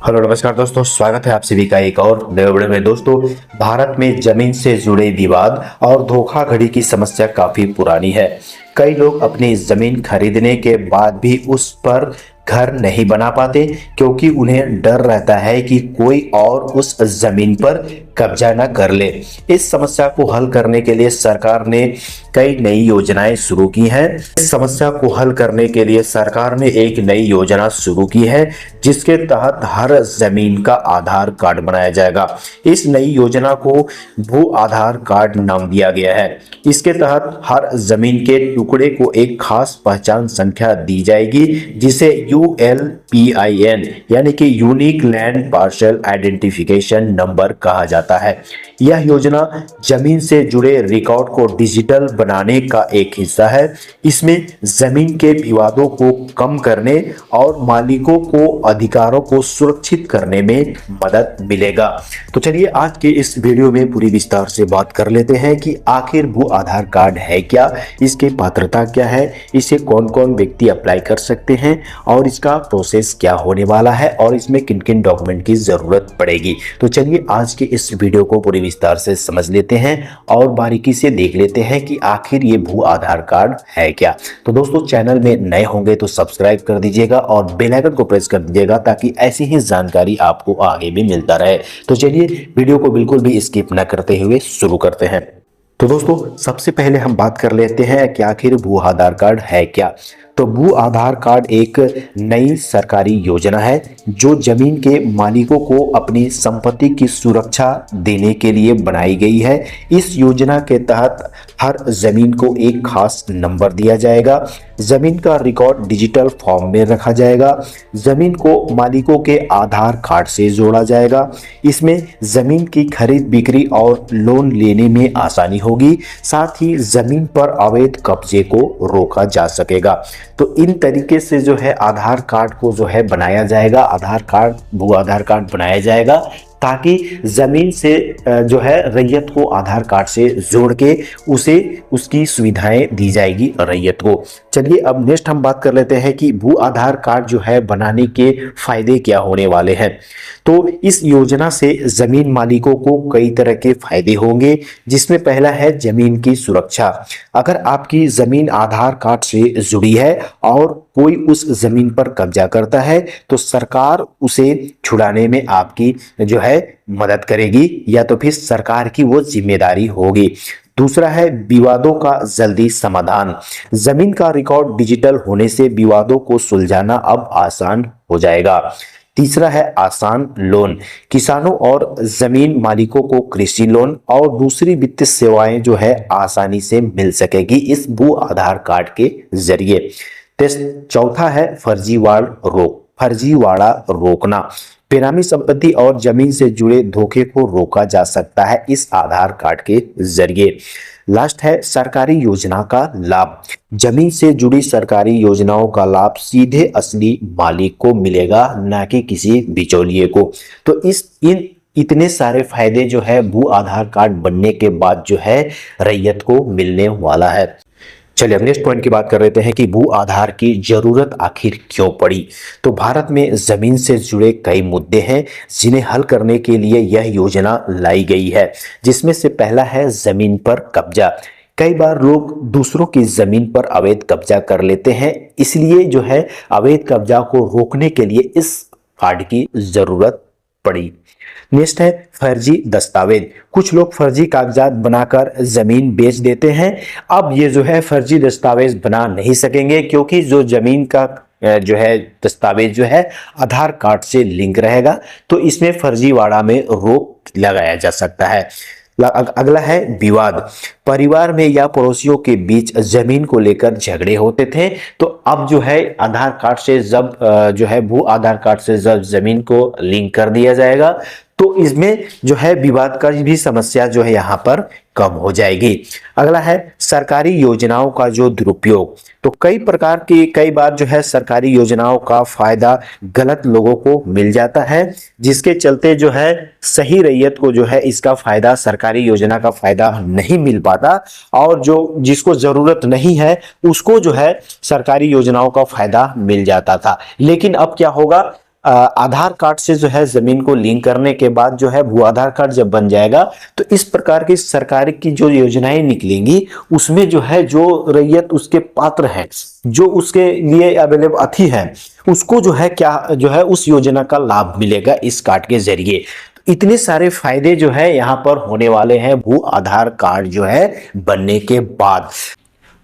Hello नमस्कार दोस्तों, स्वागत है आप सभी का एक और नए वीडियो में। दोस्तों, भारत में जमीन से जुड़े विवाद और धोखाधड़ी की समस्या काफी पुरानी है। कई लोग अपनी जमीन खरीदने के बाद भी उस पर घर नहीं बना पाते क्योंकि उन्हें डर रहता है कि कोई और उस जमीन पर कब्जा न कर ले। इस समस्या को हल करने के लिए सरकार ने कई नई योजनाएं शुरू की हैं। इस समस्या को हल करने के लिए सरकार ने एक नई योजना शुरू की है जिसके तहत हर जमीन का आधार कार्ड बनाया जाएगा। इस नई योजना को भू आधार कार्ड नाम दिया गया है। इसके तहत हर जमीन के टुकड़े को एक खास पहचान संख्या दी जाएगी जिसे ULPIN यानी कि unique land parcel identification number कहा जाता है। यह योजना जमीन से जुड़े रिकॉर्ड को डिजिटल बनाने का एक हिस्सा है। इसमें जमीन के विवादों को कम करने और मालिकों को अधिकारों को सुरक्षित करने में मदद मिलेगा। तो चलिए आज के इस वीडियो में पूरी विस्तार से बात कर लेते हैं कि आखिर भू आधार कार्ड है क्या, इसकी पात्रता क्या है, इसे कौन कौन व्यक्ति अप्लाई कर सकते हैं और इसका प्रोसेस क्या होने वाला है और इसमें किन किन डॉक्यूमेंट की जरूरत पड़ेगी। तो चलिए आज के इस वीडियो को पूरी विस्तार से समझ लेते हैं और बारीकी से देख लेते हैं कि आखिर ये भू आधार कार्ड है क्या। तो दोस्तों, चैनल में नए होंगे तो सब्सक्राइब कर दीजिएगा और बेल आइकन को प्रेस कर दीजिएगा ताकि ऐसी ही जानकारी आपको आगे भी मिलता रहे। तो चलिए वीडियो को बिल्कुल भी स्किप न करते हुए शुरू करते हैं। तो दोस्तों, सबसे पहले हम बात कर लेते हैं कि आखिर भू आधार कार्ड है क्या। तो भू आधार कार्ड एक नई सरकारी योजना है जो जमीन के मालिकों को अपनी संपत्ति की सुरक्षा देने के लिए बनाई गई है। इस योजना के तहत हर जमीन को एक खास नंबर दिया जाएगा। जमीन का रिकॉर्ड डिजिटल फॉर्म में रखा जाएगा। जमीन को मालिकों के आधार कार्ड से जोड़ा जाएगा। इसमें जमीन की खरीद बिक्री और लोन लेने में आसानी होगी। साथ ही जमीन पर अवैध कब्जे को रोका जा सकेगा। तो इन तरीके से जो है आधार कार्ड को जो है बनाया जाएगा, आधार कार्ड भू आधार कार्ड बनाया जाएगा ताकि जमीन से जो है रैयत को आधार कार्ड से जोड़ के उसे उसकी सुविधाएं दी जाएगी रैयत को। चलिए अब नेक्स्ट हम बात कर लेते हैं कि भू आधार कार्ड जो है बनाने के फायदे क्या होने वाले हैं। तो इस योजना से जमीन मालिकों को कई तरह के फायदे होंगे जिसमें पहला है जमीन की सुरक्षा। अगर आपकी जमीन आधार कार्ड से जुड़ी है और कोई उस जमीन पर कब्जा करता है तो सरकार उसे छुड़ाने में आपकी जो है मदद करेगी या तो फिर सरकार की वो जिम्मेदारी होगी। दूसरा है विवादों का जल्दी समाधान। जमीन का रिकॉर्ड डिजिटल होने से विवादों को सुलझाना अब आसान हो जाएगा। तीसरा है आसान लोन। किसानों और जमीन मालिकों को कृषि लोन और दूसरी वित्तीय सेवाएं जो है आसानी से मिल सकेगी इस भू आधार कार्ड के जरिए। चौथा है फर्जीवाड़ा रोकना। बेनामी संपत्ति और जमीन से जुड़े धोखे को रोका जा सकता है इस आधार कार्ड के जरिए। लास्ट है सरकारी योजना का लाभ। जमीन से जुड़ी सरकारी योजनाओं का लाभ सीधे असली मालिक को मिलेगा, न कि किसी बिचौलिए को। तो इतने सारे फायदे जो है भू आधार कार्ड बनने के बाद जो है रैयत को मिलने वाला है। चलिए अब नेक्स्ट पॉइंट की बात कर लेते हैं कि भू आधार की जरूरत आखिर क्यों पड़ी। तो भारत में जमीन से जुड़े कई मुद्दे हैं जिन्हें हल करने के लिए यह योजना लाई गई है, जिसमें से पहला है जमीन पर कब्जा। कई बार लोग दूसरों की जमीन पर अवैध कब्जा कर लेते हैं, इसलिए जो है अवैध कब्जा को रोकने के लिए इस कार्ड की जरूरत पड़ी। नेक्स्ट है फर्जी दस्तावेज। कुछ लोग फर्जी कागजात बनाकर जमीन बेच देते हैं। अब ये जो है फर्जी दस्तावेज बना नहीं सकेंगे क्योंकि जो जमीन का जो है दस्तावेज जो है आधार कार्ड से लिंक रहेगा, तो इसमें फर्जीवाड़ा में रोक लगाया जा सकता है। अगला है विवाद। परिवार में या पड़ोसियों के बीच जमीन को लेकर झगड़े होते थे, तो अब जो है आधार कार्ड से जब जो है भू आधार कार्ड से जब जमीन को लिंक कर दिया जाएगा तो इसमें जो है विवाद का भी समस्या जो है यहाँ पर कम हो जाएगी। अगला है सरकारी योजनाओं का जो दुरुपयोग। तो कई बार जो है सरकारी योजनाओं का फायदा गलत लोगों को मिल जाता है, जिसके चलते जो है सही रैयत को जो है इसका फायदा, सरकारी योजना का फायदा नहीं मिल पाता और जो जिसको जरूरत नहीं है उसको जो है सरकारी योजनाओं का फायदा मिल जाता था। लेकिन अब क्या होगा, आधार कार्ड से जो है जमीन को लिंक करने के बाद जो है भू आधार कार्ड जब बन जाएगा तो इस प्रकार की सरकार की जो योजनाएं निकलेंगी उसमें जो है जो रैयत उसके पात्र है, जो उसके लिए अवेलेबल अथी है, उसको जो है क्या जो है उस योजना का लाभ मिलेगा इस कार्ड के जरिए। इतने सारे फायदे जो है यहाँ पर होने वाले हैं भू आधार कार्ड जो है बनने के बाद।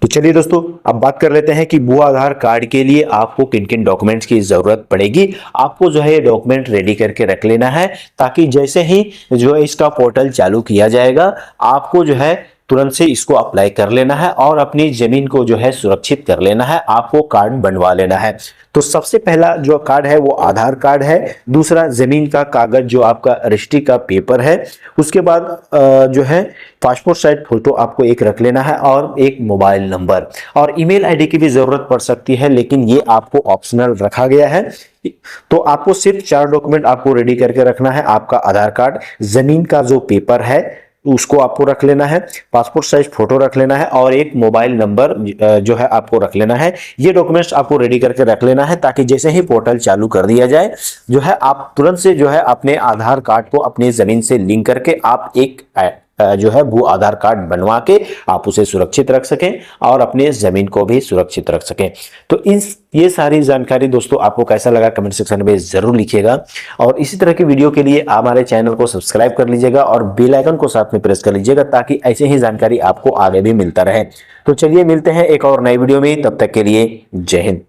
तो चलिए दोस्तों अब बात कर लेते हैं कि भू आधार कार्ड के लिए आपको किन किन डॉक्यूमेंट्स की जरूरत पड़ेगी। आपको जो है ये डॉक्यूमेंट रेडी करके रख लेना है ताकि जैसे ही जो है इसका पोर्टल चालू किया जाएगा आपको जो है तुरंत से इसको अप्लाई कर लेना है और अपनी जमीन को जो है सुरक्षित कर लेना है, आपको कार्ड बनवा लेना है। तो सबसे पहला जो कार्ड है वो आधार कार्ड है, दूसरा जमीन का कागज जो आपका रजिस्ट्री का पेपर है, उसके बाद जो है पासपोर्ट साइज फोटो आपको एक रख लेना है और एक मोबाइल नंबर और ईमेल आईडी की भी जरूरत पड़ सकती है लेकिन ये आपको ऑप्शनल रखा गया है। तो आपको सिर्फ 4 डॉक्यूमेंट आपको रेडी करके रखना है, आपका आधार कार्ड, जमीन का जो पेपर है उसको आपको रख लेना है, पासपोर्ट साइज फोटो रख लेना है और एक मोबाइल नंबर जो है आपको रख लेना है। ये डॉक्यूमेंट्स आपको रेडी करके रख लेना है ताकि जैसे ही पोर्टल चालू कर दिया जाए जो है आप तुरंत से जो है अपने आधार कार्ड को अपनी जमीन से लिंक करके आप एक जो है भू आधार कार्ड बनवा के आप उसे सुरक्षित रख सकें और अपने जमीन को भी सुरक्षित रख सकें। तो ये सारी जानकारी दोस्तों आपको कैसा लगा कमेंट सेक्शन में जरूर लिखिएगा और इसी तरह की वीडियो के लिए हमारे चैनल को सब्सक्राइब कर लीजिएगा और बेल आइकन को साथ में प्रेस कर लीजिएगा ताकि ऐसे ही जानकारी आपको आगे भी मिलता रहे। तो चलिए मिलते हैं एक और नई वीडियो में, तब तक के लिए जय हिंद।